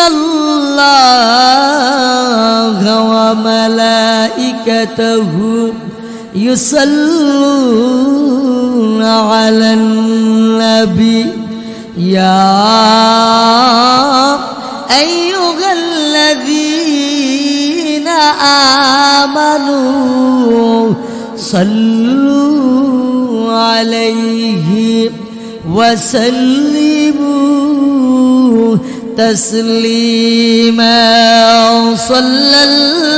ইন্নাল্লাহা ওয়া মালাইকাতাহু ইউসাল্লুনা আলান নবী ইয়া আইয়ুহাল্লাযীনা আমানু সাল্লু আলাইহি ওয়া সাল্লিমু তাসলিমা সাল্লাল্লাহু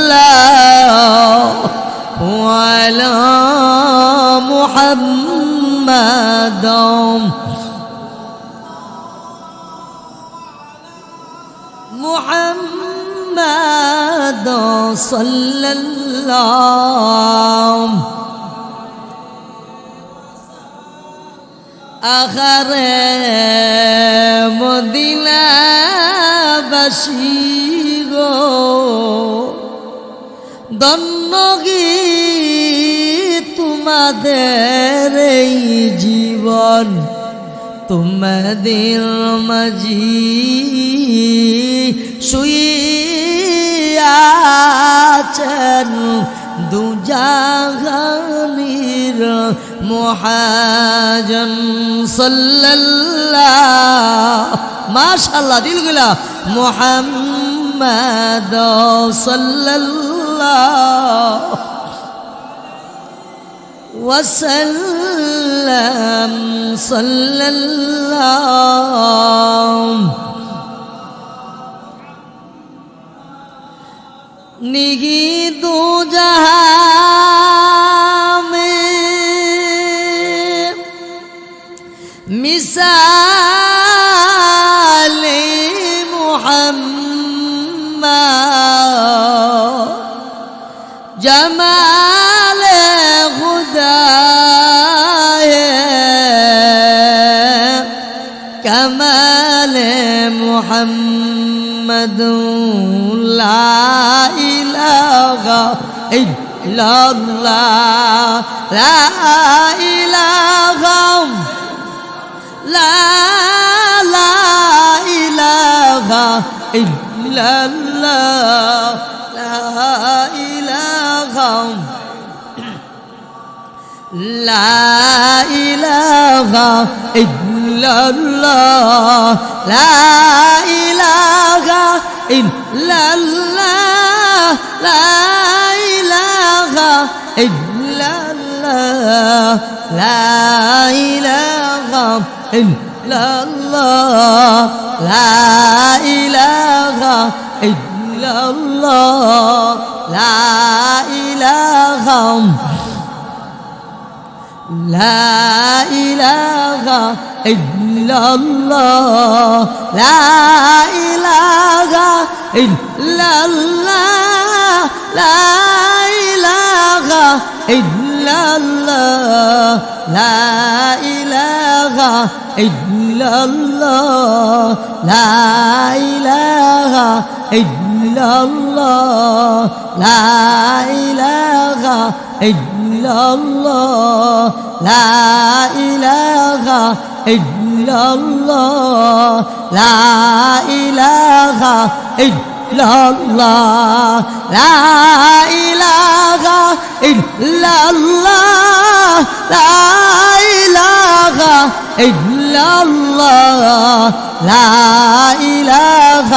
আলা মুহাম্মাদ মুহাম্মাদ সাল্লাল্লাহু আখারে মদিনাবাসী গো ধন্য কি তোমাদের এই জীবন তোমাদের মাঝি শুইয়াছেন দুজাহানির মহাজন সাল্লাল্লাহু মাশাআল্লাহ দিলগুলা মুহাম্মদ সাল্লাল্লাহু ওয়াসাল্লাম সাল্লাল্লাহু নিহি দু জাহান में मिसाले मुहम्मद जमाल खुदा है कमाल मुहम्मद ला इलाहा इल्लल्लाह ला इलाहा ला इलाहा इल्लल्लाह ला इलाहा इल्लल्लाह ला इलाहा इल्लल्लाह ला इलाहा इल्लल्लाह ला इलाहा इल्लल्लाह ला इलाहा इल्लल्लाह ला इलाहा لا إله إلا الله لا إله إلا الله لا إله إلا الله لا إله إلا الله لا إله إلا الله لا إله إلا الله لا إله إلا الله لا إله إلا الله لا إله إلا الله لا إله إلا الله لا إله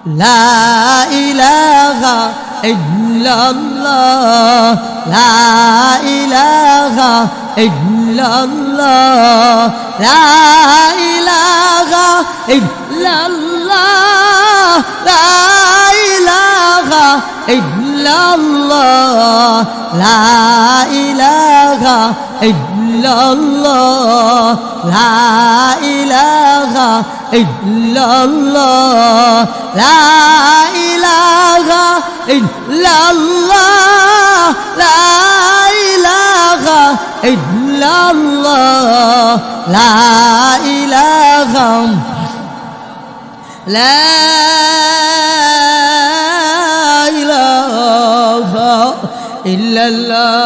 لا إله إلا الله لا إله إلا الله لا إله إلا الله لا إله إلا الله لا إله إلا الله لا إله إلا الله لا إله إلا الله لا إله إلا الله لا إله لا إله إلا الله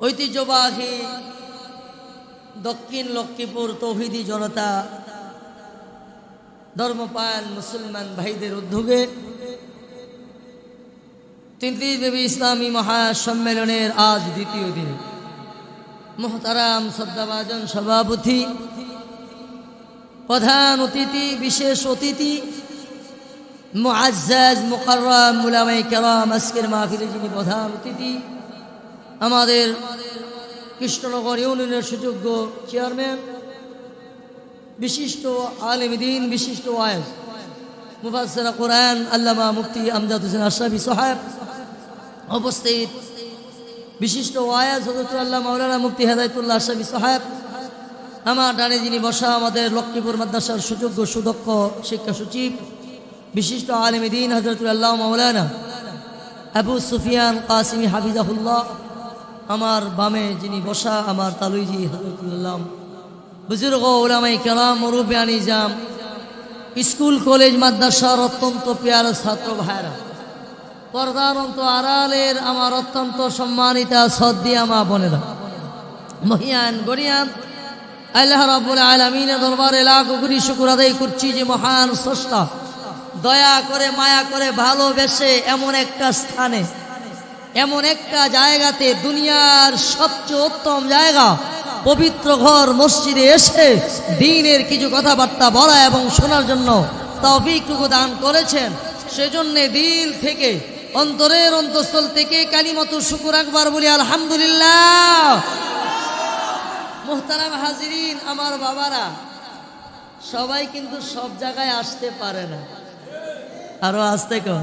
ঐতিহ্যবাহী দক্ষিণ লক্ষ্মীপুর তৌহিদি জনতা ধর্মপাল মুসলমান ভাইদের উদ্যোগে 33 ইসলামী মহাসম্মেলনের আজ দ্বিতীয় দিন মোহতারাম শ্রদ্ধাভাজন সভাপতি, প্রধান অতিথি, বিশেষ অতিথি, মুআজ্জাজ মুকাররম উলামায়ে কেরাম, আজকের মাহফিলে যিনি প্রধান অতিথি, আমাদের কৃষ্ণনগর ইউনিয়নের সুযোগ্য চেয়ারম্যান, বিশিষ্ট আলেম দ্বীন, বিশিষ্ট ওয়াইজ মুফাসসির কোরআন আল্লামা মুফতি আমজাদ হোসেন আশরাফি সাহেব, উপস্থিত বিশিষ্ট ওয়াইজ হযরত আল্লাহ মাওলানা মুফতি হেদায়েতুল্লাহ আশরাফি সাহেব, আমার ডানে যিনি বসা আমাদের লক্ষ্মীপুর মাদ্রাসার সুযোগ্য সুদক্ষ শিক্ষা সচিব, বিশিষ্ট আলেম দ্বীন হযরতুল আল্লাহ মাওলানা আবু সুফিয়ান কাসিমি হাফিজাহুল্লাহ, আমার বামে যিনি বসা আমার তালুইজি হযরতুল্লাহ বুজুর্গ উলামায়ে কেরাম, মুরব্বিয়ান নিজাম, স্কুল কলেজ মাদ্রাসার অত্যন্ত প্রিয় ছাত্র ভাইরা, পর্দার অন্ত আড়ালের আমার অত্যন্ত সম্মানিতা শ্রদ্ধেয় মা বোনেরা, মহিয়ান গরিয়ান আল্লাহ রাব্বুল আলামিনের দরবারে লাখ কোটি শুকর আদায় করছি যে মহান স্রষ্টা দয়া করে মায়া করে ভালোবেসে এমন একটা স্থানে, এমন একটা জায়গাতে, দুনিয়ার সবচেয়ে উত্তম জায়গা পবিত্র ঘর মসজিদে এসে দ্বীনের কিছু কথাবার্তা বলা এবং শোনার জন্য তৌফিকটুকু দান করেছেন। সেজন্য দিল থেকে, অন্তরের অন্তঃস্থল থেকে কালিমাতুর শুকর আকবার বলি আলহামদুলিল্লাহ। মুহতারাম হাজিরিন, আমার বাবারা, সবাই কিন্তু সব জায়গায় আসতে পারে না, আরো আসতে কম,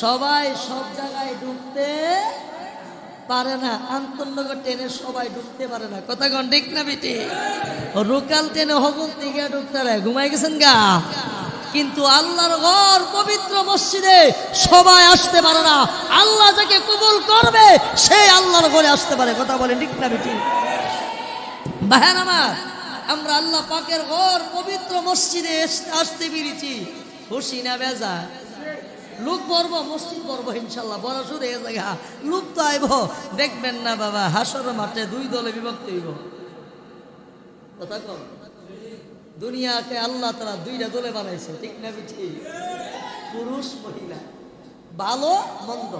সবাই সব জায়গায় ঢুকতে পারে না। আন্তনগর ট্রেনে সবাই ঢুকতে পারে না, কথা কন ঠিক না বেটি? লোকাল ট্রেনে হবল থেকে ঢুকতে পারে, ঘুমাই গেছেন গা। কিন্তু আল্লাহর ঘর পবিত্র মসজিদে সবাই আসতে পারে না। আল্লাহ যাকে কবুল করবে সে আল্লাহর ঘরে আসতে পারে, কথা বলেন ঠিক না বেটি? ভাইয়ের আমার, আমরা আল্লাহ পাকের ঘর পবিত্র মসজিদে আসতে পেরেছি, খুশি না বেজা? লোক পর্ব, মসজিদ পর্ব ইনশাল্লাহ বড় শুরু হয়ে যায়। লোক তো আইব, দেখবেন না বাবা, হাসর মাঠে দুই দলে বিভক্ত হইব, কথা কম। দুনিয়াকে আল্লাহ তারা দুইটা দলে বানাইছে, ঠিক না বেঠি? পুরুষ মহিলা, ভালো মন্দ,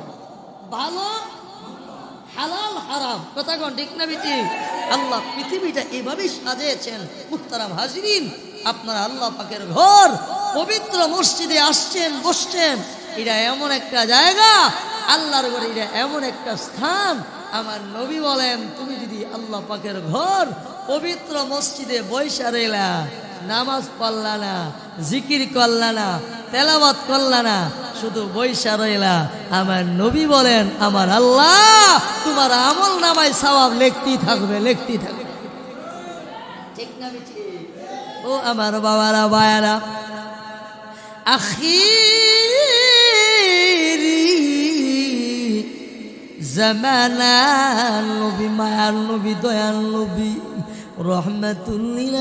ভালো হালাল হারাম, কথা কন ঠিক না বেঠি? আল্লাহ পৃথিবীটা এভাবেই সাজিয়েছেন। মুহতারাম হাজিরিন, আপনারা আল্লাহ পাকের ঘর পবিত্র মসজিদে আসছেন, বসছেন, এটা এমন একটা জায়গা, আল্লাহর ঘর এটা এমন একটা স্থান। আমার নবী বলেন, তুমি যদি আল্লাহ পাকের ঘর পবিত্র মসজিদে বৈশা রইলা, নামাজ পড়লা না, জিকির করলা না, তেলাওয়াত করলা না, শুধু বৈশা রইলা, আমার নবী বলেন আমার আল্লাহ তোমার আমল নামায় সওয়াব লিখতেই থাকবে, লিখতেই থাকবে, ঠিক না বেটি? ও আমার বাবারা, বায়ারা, আখিরি জামানা নবী, মায়ার নবী, দয়াল নবী, রহমাতুল লিল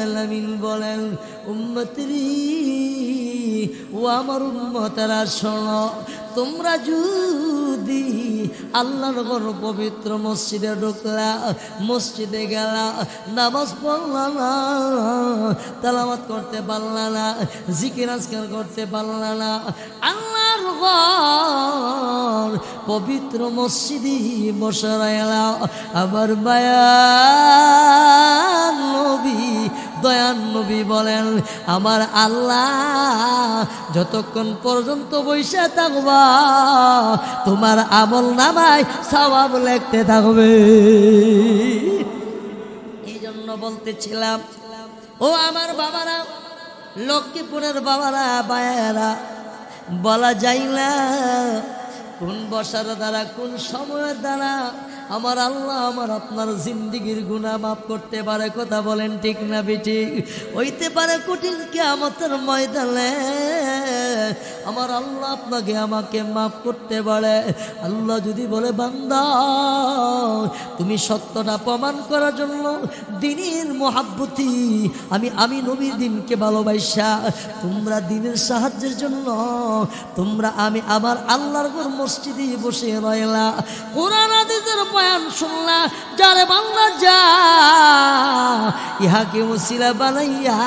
আলামিন বলেন, উম্মতরি ও আমার উম্মতেরা শোনো, তোমরা যদি আল্লাহর ঘর পবিত্র মসজিদে ঢুকলা, মসজিদে গেলা, নামাজ পড়লা না, তেলাওয়াত করতে পারলা না, জিকির আজকার করতে পারলা না, আল্লাহর ঘর পবিত্র মসজিদে বসে রইলা, আমার মায়া নবী, দয়ান নবী বলেন আমার আল্লাহ যতক্ষণ পর্যন্ত বসে থাকবা তোমার আমল নামায় সওয়াব লিখতে থাকবে। এই জন্য বলতেছিলাম, ও আমার বাবারা, লক্ষ্মীপুরের বাবারা, বায়েরা, বলা যায় না কোন বসার দ্বারা, কোন সময়ের দ্বারা আমার আল্লাহ আমার আপনার জিন্দিগির গুনাহ মাফ করতে পারে, কথা বলেন ঠিক না বেটি? হইতে পারে কঠিন কিয়ামতের ময়দানে আমার আল্লাহ আপনাকে আমাকে মাফ করতে পারে। আল্লাহ যদি বলে, বান্দা তুমি সত্যটা প্রমাণ করার জন্য দ্বীনের মহাব্বতি আমি নবীর দ্বীনকে ভালোবাসা তোমরা দ্বীনের সাহায্যের জন্য তোমরা আমি আমার আল্লাহর ঘর মসজিদে বসে রইলা, কোরআন হাদিসের বয়ান শুনলা, যারে বাংলা যা ইহাকে ওসিলা বানাইয়া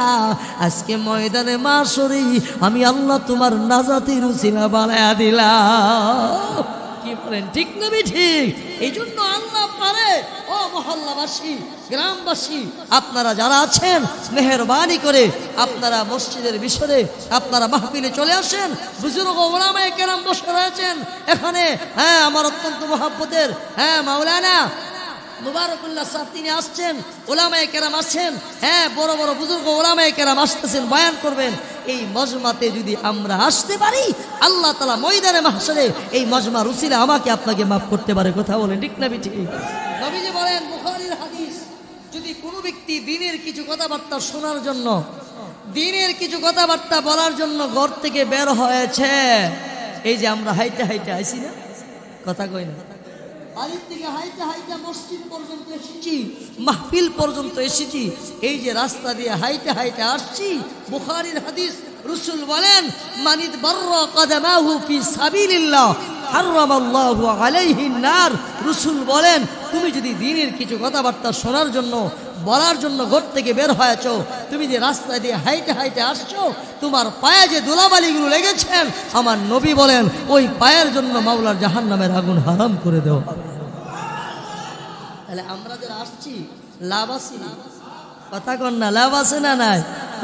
আজকে ময়দানে মাশরে আমি আল্লাহ তোমার নাজাতের ওসিলা বানাইয়া দিলাম। কি বলেন, ঠিক না ঠিক? এই জন্য আল্লাহ পারে। ও মহল্লাবাসী, গ্রামবাসী, আপনারা যারা আছেন মেহেরবানি করে আপনারা মসজিদের বিষয়ে আপনারা মাহফিলে চলে আসেন। বুজুর্গ ওলামায়ে কেরাম বসে রয়েছেন এখানে। হ্যাঁ, আমার অত্যন্ত মহব্বতের মাওলানা মুবারকুল্লাহ সাহেব তিনি আসছেন, ওলামায়ে কেরাম আসছেন। হ্যাঁ, বড় বড় বুজুর্গ ওলামায়ে কেরাম আসতেছেন, বয়ান করবেন। এই মজমাতে যদি আমরা আসতে পারি, আল্লাহ তাআলা ময়দানে মাহশরে এই মজমার উসিলা আমাকে আপনাকে মাফ করতে পারে। কথা বলেন, ঠিক না ঠিক? নবীজি বলেন, বুখারীর হাদিস, যদি কোনো ব্যক্তি দিনের কিছু কথাবার্তা শোনার জন্য, দিনের কিছু কথাবার্তা বলার জন্য ঘর থেকে বের হয়েছে, এই যে আমরা হাইটে হাইটে আইছি না, কথা কই না, বাড়ির থেকে হাইটে হাইটে মসজিদ পর্যন্ত এসেছি, মাহফিল পর্যন্ত এসেছি, এই যে রাস্তা দিয়ে হাইটে হাইটে আসছি, বুখারীর হাদিস, রাসূল বলেন, মানিদ বাররা কদমাহু ফি সাবিলিল্লাহ হারামাল্লাহু আলাইহি নার। রাসূল বলেন, তুমি যদি দ্বীনের কিছু কথাবার্তা শোনার জন্য, বলার জন্য ঘর থেকে বের হয়েছ, তুমি যে রাস্তা দিয়ে হাইটে হাইটে আসছো, তোমার পায়ে যে ধুলাবালিগুলো লেগেছেন, আমার নবী বলেন ওই পায়ের জন্য মাওলার জাহান্নামের আগুন হারাম করে দেওয়া হবে। তাহলে আমরা যারা আসছি লাভ আছে না? কথা কন না, লাভ আছে না নাই?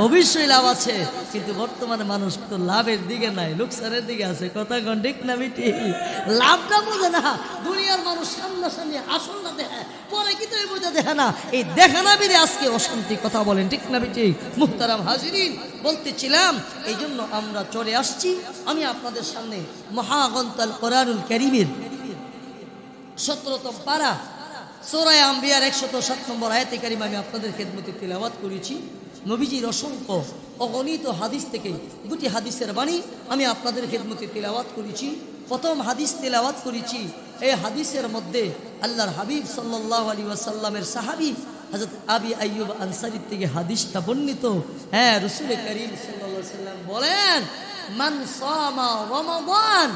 অবশ্যই লাভ আছে, কিন্তু বর্তমানে মানুষ তো লাভের দিকে নাই, লোকসানের দিকে আছে। কথা কন, ঠিক না বেটি? লাভটা বোঝে না। দুনিয়ার মানুষ সামনাসামনি আসলটা দেখে, পরে কি তো এই বোঝা দেখে না। এই দেখা না বেরিয়ে আজকে অশান্তি। কথা বলেন, ঠিক না বেটি? মুহতারাম হাজিরিন, বলতেছিলাম এই জন্য আমরা চলে আসছি। আমি আপনাদের সামনে মহাগ্রন্থ কোরআনুল কারীমের 17তম পারা সূরা আম্বিয়ার 107 নম্বর আয়াতে কারিমা আমি আপনাদের খেদমতে তিলাওয়াত করেছি। নবীজির অসংখ্য অগণিত হাদিস থেকে দুটি হাদিসের বাণী আমি আপনাদের খেদমতে তিলাওয়াত করেছি। প্রথম হাদিস তিলাওয়াত করেছি, এই হাদিসের মধ্যে আল্লাহর হাবিব সাল্লাল্লাহু আলাইহি ওয়াসাল্লামের সাহাবী হযরত আবি আইয়ুব আনসারী থেকে হাদিসটা বর্ণিত। হ্যাঁ, রাসূল করিম সাল্লাল্লাহু আলাইহি ওয়াসাল্লাম বলেন, মান সামা রমাদান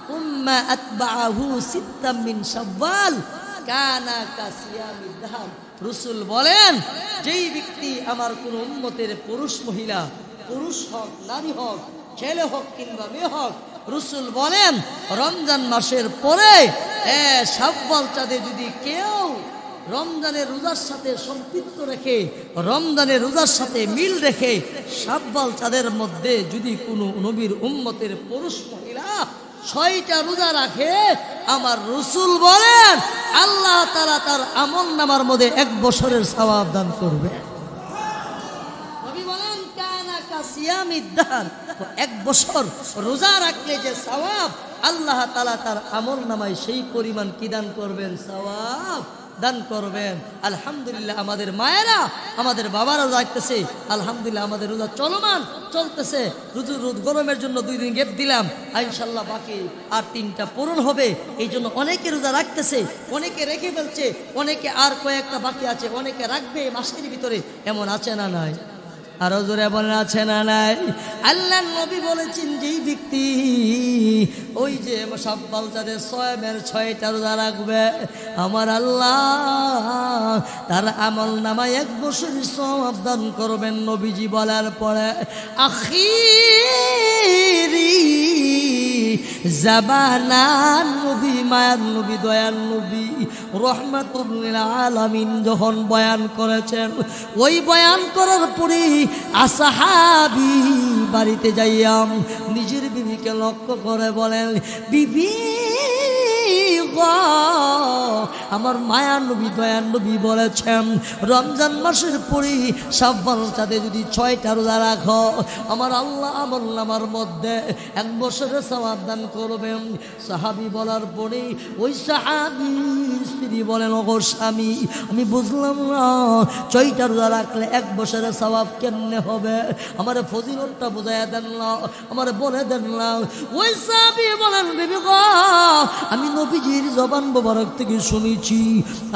সুম্মা আতবাআহু সিত্তাম মিন শাওয়াল কানা কাসিয়ামিদ দাহর। রাসূল বলেন, যেই ব্যক্তি আমার কোন উম্মতের পুরুষ মহিলা, পুরুষ হোক নারী হোক, ছেলে হোক কিংবা মেয়ে হোক, রাসূল বলেন রমজান মাসের পরে শাওয়াল চাঁদে যদি কেউ রমজানের রোজার সাথে সম্পৃক্ত রেখে, রমজানের রোজার সাথে মিল রেখে শাওয়াল চাঁদের মধ্যে যদি কোনো নবীর উম্মতের পুরুষ মহিলা 6টা রোজা রাখে, আমার রাসূল বলেন আল্লাহ তাআলা তার আমল নামার মধ্যে 1 বছরের সওয়াব দান করবে। নবী বলেন কানা কাসিয়ামিদ দাহর, 1 বছর রোজা রাখলে যে সওয়াব, আল্লাহ তাআলা তার আমল নামায় সেই পরিমাণ কি দান করবেন? সওয়াব দান করবেন। আলহামদুলিল্লাহ, আমাদের মায়েরা, আমাদের বাবারা রাখতেছে, আলহামদুলিল্লাহ আমাদের রোজা চলমান চলতেছে। রোদ গরমের জন্য 2 দিন গ্যাপ দিলাম, ইনশাল্লাহ বাকি আর 3টা পূরণ হবে। এই জন্য অনেকে রোজা রাখতেছে, অনেকে রেখে ফেলছে, অনেকে আর কয়েকটা বাকি আছে, অনেকে রাখবে মাসের ভিতরে। এমন আছে না নাই? আরো জোরে বলেন, আছে না নাই? আল্লাহ নবী বলেছেন, যেই ব্যক্তি ওই যে শাওয়াল চাঁদের 6টা রোজা রাখবে, আমার আল্লাহ তার আমল নামায় 1 বছরের সওয়াব দান করবেন। নবীজি বলার পরে আখিরি জাবানান নবী, মায়ার নবী, দয়ার নবী রহমাতুল লিল আলামিন যখন বয়ান করেছেন, ওই বয়ান করার পরে আসহাবী বাড়িতে যাইয়াম নিজের বিবিকে লক্ষ্য করে বলেন, বিবি গো, আমার মায়ার নবী দয়ার নবী বলেছেন রমজান মাসের পরে শাওয়াল চাঁদে যদি 6টা রোজা রাখো, আমার আল্লাহ আমল নামার মধ্যে 1 বছরের সওয়াব দান করবেন। সাহাবী বলার পরে ওই সাহাবী স্ত্রী বলেন, ওগো স্বামী, আমি বুঝলাম না 6টা রোজা রাখলে 1 বছরের সওয়াব কেমনে হবে? আমার ফজিলতটা বুঝাইয়া দেন না, আমার বলে দেন না। ওই সাহাবী বলেন, বিবি গো, আমি নবীজির জবান মোবারক থেকে শুনেছি,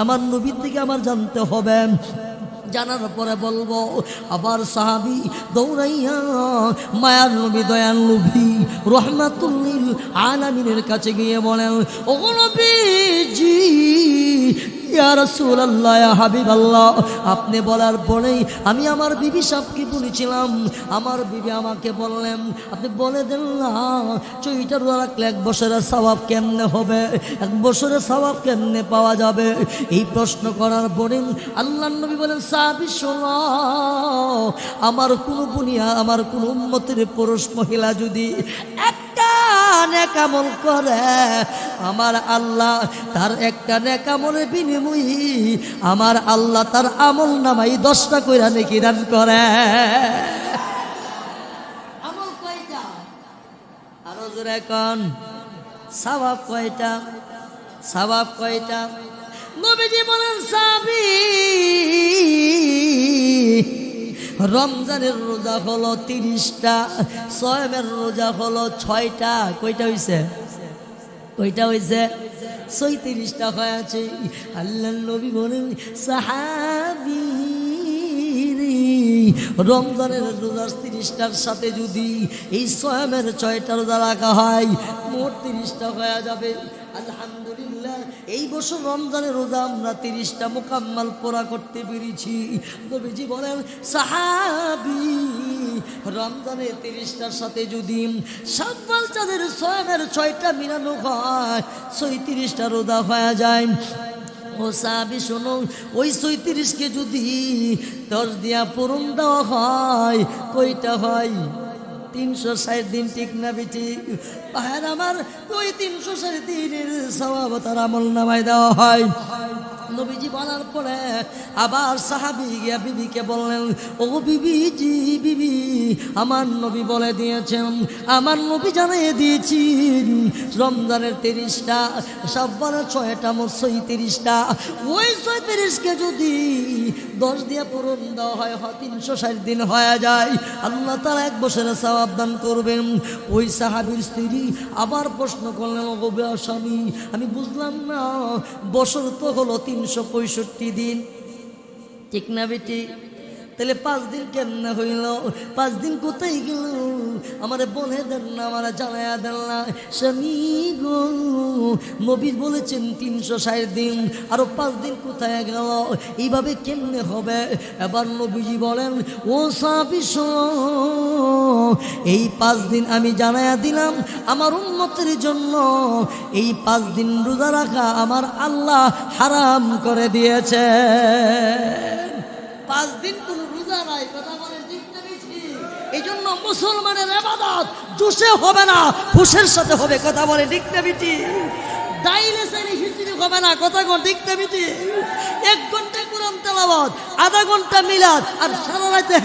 আমার নবীর থেকে আমার জানতে হবে, জানার পরে বলবো। আবার সাহাবী দৌড়াইয়া মায়ার নবী দয়াল নবী রহমাতুল লিল আলামিনের কাছে গিয়ে বলেন, ওগো নবীজি, ইয়া রাসূলুল্লাহ, ইয়া হাবিবাল্লাহ, আপনি বলার পরেই আমি আমার বিবি সাহেবকে বলেছিলাম। আমার বিবি আমাকে বললেন, আপনি বলে দেন না চৈটা রোজা রাখলে 1 বছরের সওয়াব কেমনে হবে, 1 বছরের সওয়াব কেমনে পাওয়া যাবে? এই প্রশ্ন করার পরে আল্লাহর নবী বলেন, সাহাবী শোনো, আমার কোনো বুনিয়া, আমার কোনো উম্মতের পুরুষ মহিলা যদি একটা নেক আমল করে, আমার আল্লাহ তার একটা নেক আমলের বিনিময়ে আমার আল্লাহ তার আমল নামাই 10টা কইরা নেকি দান করে। আমল কয়টা? আরো জোরে কোন, সওয়াব কয়টা? সওয়াব কয়টা? নবীজি বলেন, সাহাবী, রমজানের রোজা হলো 30টা, সওমের রোজা হলো 6টা। কয়টা হইছে? কয়টা হইছে? 36টা হয়েছে। আল্লাহর নবী বলেন, সাহাবী, রমজানের রোজা 30টার সাথে যদি এই সওমের 6টা রোজা রাখা হয়, মোট 30টা হয়ে যাবে। আলহামদুলিল্লাহ, এই বছর রমজানের রোজা আমরা 30টা মুকাম্মাল পুরা করতে পেরেছি। নবীজি বলেন, সাহাবী, রমজানের 30টার সাথে যদি শাওয়াল চাঁদের সওমের 6টা মিলানো হয়, 36টা রোজা হয়ে যায়। ও সাহাবী শোনো, ওই 36কে যদি 10 দিয়া পূরণ দেওয়া হয়, কয়টা হয়? 360 দিন, ঠিক না বেটি? ভাইয়ের আমার, ওই 360 দিনের সওয়াব তার আমল নামায় দেওয়া হয়। নবীজি বলার পরে আবার সাহাবী গিয়া বিবিকে বললেন, ও বিবিজি, বিবি, আমার নবী বলে দিয়েছেন, আমার নবী জানিয়ে দিয়েছেন, রমজানের 30টা, শাওয়ালের 6টা, মোট 36টা। ওই 36কে যদি 10 দিয়ে পূরণ দেওয়া হয়, 360 দিন হয়ে যায়, আল্লাহ তাআলা 1 বছরের সওয়াব দান করবেন। ওই সাহাবীর স্ত্রী আবার প্রশ্ন করলেন, ও স্বামী, আমি বুঝলাম না, বছর তো হলো 365 দিন, ঠিক না বেটি? তাহলে 5 দিন কেমনে হইল? 5 দিন কোথায় গেল? আমারে বলে দেন না, আমারে জানায়া দেন না। স্বামী গো, নবী বলেছেন 360 দিন, আরো 5 দিন কোথায় গেল? এইভাবে কেমনে হবে? এবার নবীজি বলেন, ও সাহাবী শোনো, এই 5 দিন আমি জানায়া দিলাম আমার উম্মতের জন্য। এই 5 দিন রোজা রাখা আমার আল্লাহ হারাম করে দিয়েছে। 5 দিন কোন রোজা নাই, কথা বলেন ঠিক না বেশি? এই জন্য মুসলমানের ইবাদত জোশে হবে না, হুশের সাথে হবে। কথা বলে ঠিক না বেশি? দাইলে সাইলে খিচুড়ি হবে না, কথা কোন ঠিক না বেশি? 1 ঘন্টা কোরআন তেলাওয়াত, আধা ঘন্টা মিলাদ, আর সারা রাতে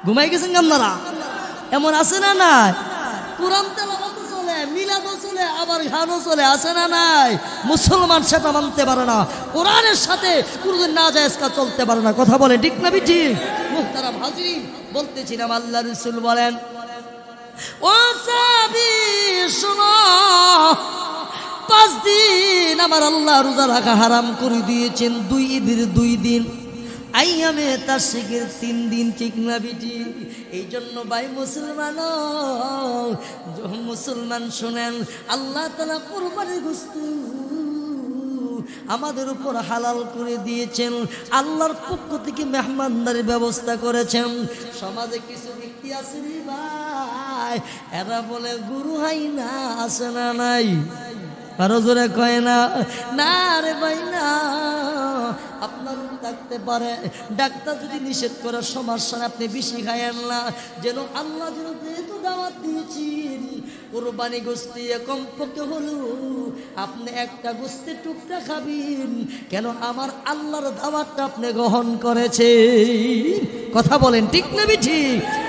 ঘুমাই গেছেন আপনারা? এমন আছে না নাই? কোরআন তেলাওয়াত চলে, মিলাদও চলে, আবার গানও চলে, আছে না নাই? মুসলমান সেটা মানতে পারে না, কোরআনের সাথে কোনদিন নাজায়েজ কাজ চলতে পারে না। কথা বলে ঠিক না বেঠি? মুহতারাম হাজিরিন, বলতেছিলাম আল্লাহ রাসূল বলেন, ও সাহাবী শোনো, 5 দিন আমার আল্লাহ রোজা রাখা হারাম করে দিয়েছেন। 2 ঈদের 2 দিন, আইয়ামে তাশরিকের 3 দিন, ঠিক না বেটি? এই জন্য ভাই মুসলমান, মুসলমান শোনেন, আল্লাহ তাআলা কুরবানির গোশত আমাদের উপর হালাল করে দিয়েছেন। আল্লাহর পক্ষ থেকে মেহমানদারির ব্যবস্থা করেছেন। সমাজে কিছু ব্যক্তি আছে রে ভাই, এরা বলে গুরু হাই না, আছে না নাই? কারো জোরে কয় না, না রে ভাই না, আপনার থাকতে পারে, ডাক্তার যদি নিষেধ করে সমস্যা, আপনি বেশি খায়েন না, যেন আল্লাহ যেন যেহেতু দাওয়াত দিয়েছেন কোরবানি গোশতে কমপক্ষে হলেও আপনি একটা গোশতের টুকরা খাবেন, কেন আমার আল্লাহর দাওয়াতটা আপনি গ্রহণ করেছে। কথা বলেন ঠিক না বেঠি?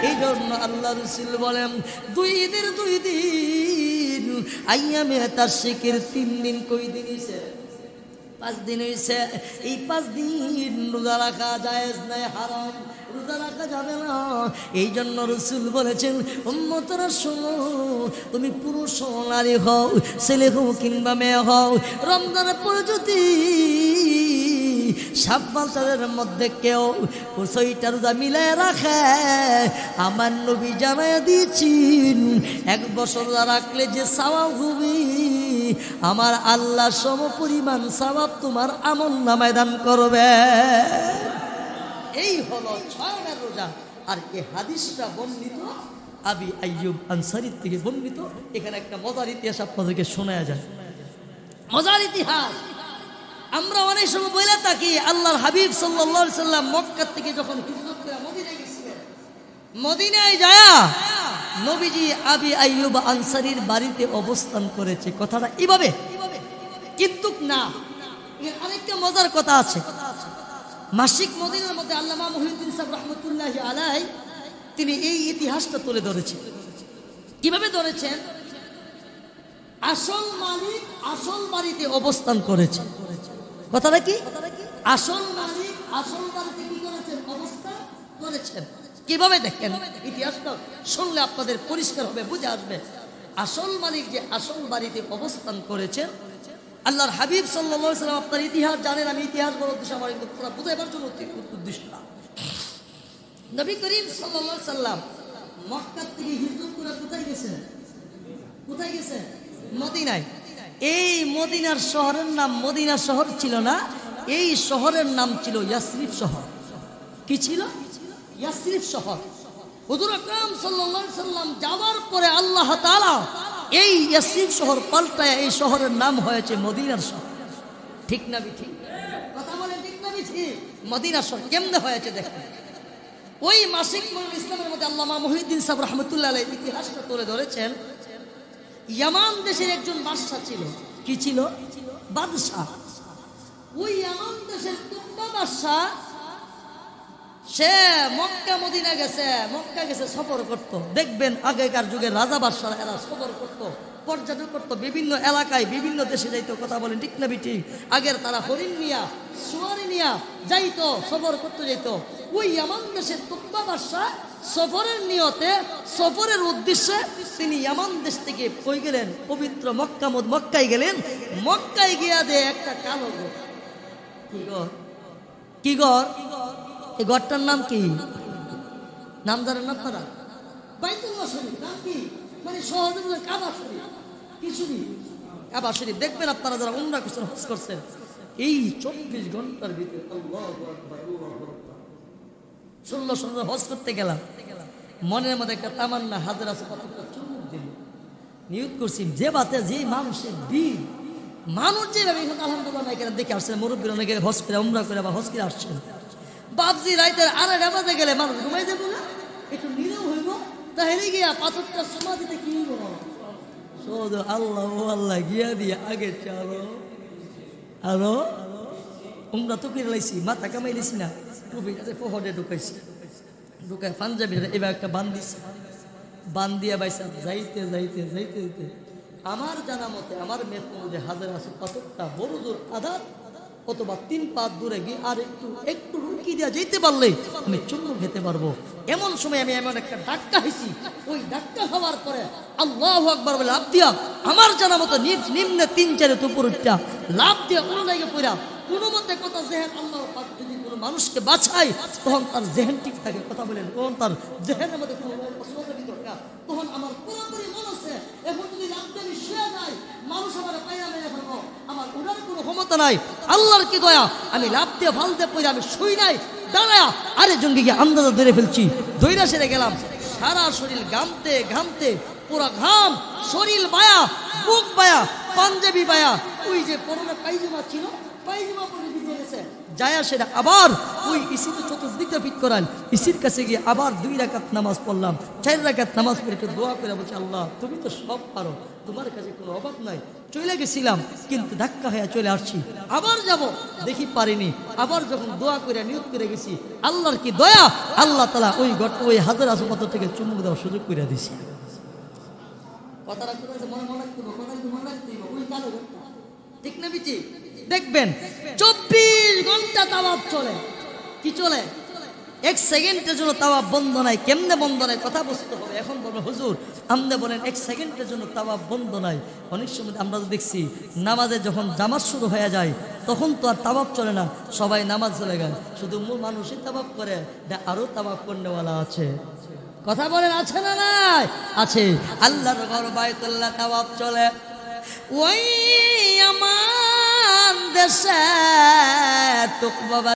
এই জন্য আল্লাহ রাসূল বলেন, 2 ঈদের 2 দিন, আইয়ামে তাশরিকের 3 দিন, কই দিন হইছে? 5 দিন হইছে। এই 5 দিন রোজা রাখা জায়েজ নাই, হারাম, রোজা রাখা যাবে না। এই জন্য রাসূল বলেছেন, উম্মতরা শোনো, তুমি পুরুষ হও, নারী হও, ছেলে হও কিংবা মেয়ে হও, রমজানের পরে যদি শাওয়াল চাঁদের মধ্যে কেউ 6টা রোজা মিলায় রাখে, আমার নবী জানায় দিয়েছেন 1 বছর রাখলে যে সওয়াব হবে আমার আল্লাহ সমপরিমাণ সওয়াব তোমার আমলনামায় দান করবে। এই হলো 6 রোজা। আর এই হাদিসটা বর্ণিত আবি আইয়ুব আনসারীর থেকে বর্ণিত। এখানে একটা মজার ইতিহাস আপনাদেরকে শোনা যায়, মজার ইতিহাস। আমরা অনেক সময় বলে থাকি আল্লাহর হাবিব সাল্লাল্লাহু আলাইহি সাল্লাম মক্কা থেকে যখন হিজরত করে মদিনায় গেছিলেন, মদিনায় যায় নবীজি আবি আইয়ুব আনসারীর বাড়িতে অবস্থান করেছে। কথাটা এইভাবে, কিন্তু না, এর আরেকটা মজার কথা আছে। মাসিক মদিনার মধ্যে আল্লামা মুহিউদ্দিন সাহেব রহমতুল্লাহি আলাইহি তিনি এই ইতিহাসটা তুলে ধরেছেন। কিভাবে ধরেছেন? আসল মালিক আসল বাড়িতে অবস্থান করেছে। কথাটা কি? আসল মালিক আসল বাড়িতে কি করেছেন? অবস্থান করেছেন। কিভাবে দেখেন, ইতিহাসটা শুনলে আপনাদের পরিষ্কার হবে, বুঝে আসবে। আসল মালিক যে আসল বাড়িতে অবস্থান করেছেন, আল্লাহর হাবিব সাল্লাল্লাহু আলাইহি সাল্লাম, আপনার ইতিহাস জানেন, আমি ইতিহাস বড় উদ্দেশ্য আমার পুরো বুঝাইবার জন্য উদ্দেশ্য না। নবী করিম সাল্লাল্লাহু আলাইহি সাল্লাম মক্কা থেকে হিজরত করে কোথায় গেছেন? কোথায় গেছেন? মদিনায়। এই মদিনার শহরের নাম মদিনা শহর ছিল না, এই শহরের নাম ছিল ইয়াসরিফ শহর। কি ছিল? ইয়াসরিফ শহর। হুজুর আকরাম সাল্লাল্লাহু আলাইহি সাল্লাম যাওয়ার পরে আল্লাহ তাআলা এই ইয়াসরিফ শহর পাল্টায় এই শহরের নাম হয়েছে মদিনার শহর। ঠিক না ঠিক? কথা বলেন ঠিক না ঠিক? মদিনা শহর কেমনে হয়েছে দেখেন। ওই মাসিক ইসলামের মধ্যে আল্লামা মুহিউদ্দিন সাহেব রহমতুল্লাহ আলাইহি ইতিহাসটা তুলে ধরেছেন। ইয়ামান দেশের একজন বাদশা ছিল। কি ছিল? বাদশা। ওই ইয়ামান দেশের তুব্বা বাদশা, সে মক্কা মদিনা গেছে, মক্কা গেছে সফর করত। দেখবেন আগেকার যুগে রাজা বাদশারা এরা সফর করত, পর্যটন করতো, বিভিন্ন এলাকায় বিভিন্ন দেশে যাইতো। কথা বলেন ঠিক না ঠিক? আগের তারা হরিণ নিয়া সোয়ারি নিয়া যাইতো, সফর করতে যাইতো। ওই ইয়ামান দেশের তুব্বা বাদশা সফরের নিয়তে, সফরের উদ্দেশ্যে তিনি ইয়ামান দেশ থেকে কই গেলেন? পবিত্র মক্কায় গেলেন। মক্কায় গিয়া দেয় একটা কালো ঘর। কি ঘর? কি ঘর? এই ঘরটার নাম কি? নাম জানেন না আপনারা? বাইতুল্লাহ শরীফ। নাম কি? মানে সহজে বলে কাবা শরীফ। কি শরীফ? কাবা শরীফ। দেখবেন আপনারা যারা উমরা করছেন, হজ করছেন, এই 24 ঘন্টার ভিতরে আল্লাহু আকবার, আল্লাহু আকবার। 16 হজ করতে গেলাম, মনের মধ্যে একটা তামান্না, হাজার আছে কতটা চুমুক দিল, নিয়ত করছি যে বাতে যে মানুষের দিন, মানুষ যেভাবে আলহামদুলিল্লাহ এখানে দেখে আসছেন, মুরব্বীরা অনেকে হজ করে উমরা করে বা হজ করে আসছেন। বাপজি রাইতের 2:30 বাজে গেলে মানুষ ঘুমাই যাবো না, একটু নিরেও হইব, তাহলে গিয়া পাথরটা সমাধিতে কি হইব? শুধু আল্লাহ ও আল্লাহ গিয়া দিয়ে আগে চলো। আরো উমরা তো করে লাইছি, মাথা কামাই লাইছি না, টুপি কাছে ফোহরে ঢুকাইছি, ঢুকায় পাঞ্জাবি এবার একটা বান দিছি, বান দিয়া বাইসা যাইতে যাইতে যাইতে যাইতে আমার জানা মতে আমার মেয়ের মধ্যে হাজার আছে পাথরটা বড় জোর আধার অথবা 3 পা দূরে গিয়ে আর একটু রুকি দিয়া যেতে পারলে আমি চুম্বু খেতে পারবো। এমন সময় আমি এমন একটা ধাক্কা হয়েছি, ওই ধাক্কা হওয়ার পরে আল্লাহু আকবার বলে লাফ দিয়া আমার জানা মতো নিম্নে 3-4 উপরটা লাফ দিয়া কোনো জায়গায় পড়া কোনো মতে কথা জেহেন আল্লাহ পাক যদি কোনো মানুষকে বাঁচায় তখন তার জেহেন ঠিক থাকে। কথা বলেন, তখন তার জেহেনের মধ্যে কোনো দরকার, তখন আমার পুরোপুরি মন আছে এখন যদি লাফ দিয়ে আমি শুয়ে যাই মানুষ আমার পাইয়া মেরে ফেলবো, আমার উড়ার কোনো ক্ষমতা নাই। আল্লাহর কি দয়া, আমি লাফ দিয়ে ভাল দিয়ে পড়ে আমি শুই নাই, দাঁড়ায়া আরে জঙ্গি গিয়ে আন্দাজে ধরে ফেলছি, দইরা সেরে গেলাম। সারা শরীর ঘামতে ঘামতে পুরা ঘাম, শরীর বায়া, বুক বায়া, পাঞ্জাবি বায়া, ওই যে পরনে পায়জামা ছিল পায়জামা পরে ভিজে গেছে, যায়া সেটা আবার ওই ইসিতে চতুর্দিকটা ফিট করান, ইসির কাছে গিয়ে আবার 2 রাকাত নামাজ পড়লাম, 4 রাকাত নামাজ পড়ে একটু দোয়া করে বলছি আল্লাহ তুমি তো সব পারো, তোমার কাছে কোনো অভাব নাই। চলে গেছিলাম কিন্তু ধাক্কা হয়ে চলে আসছি, আবার যাব দেখি পারিনি, আবার যখন দোয়া করে নিয়ত করে গেছি আল্লাহর কি দয়া, আল্লাহ তাআলা ওই হাজার আসপাত থেকে চুমুক দেওয়ার সুযোগ করে দিছি। কথাটা মনে রাখতে ওই কালো ঠিক না বিচি? দেখবেন 24 ঘন্টা তাওয়াফ চলে। কি চলে? 1 সেকেন্ডের জন্য তাওয়াফ বন্ধ নাই। কেমনে বন্ধ নাই কথা বুঝতে হবে। এখন বলবেন হুজুর আমনে বলেন 1 সেকেন্ডের জন্য তাওয়াফ বন্ধ নাই। অনেক সময় আমরা তো দেখছি নামাজে যখন জামাত শুরু হয়ে যায় তখন তো আর তাওয়াফ চলে না, সবাই নামাজ চলে গেল, শুধু মানুষই তাওয়াফ করে, আরো তাওয়াফ করনেওয়ালা আছে। কথা বলেন আছে না নাই? আছে। আল্লাহর ঘর বাইতুল্লাহ তাওয়াফ চলে, ওই আমার দেশে তোক বাবা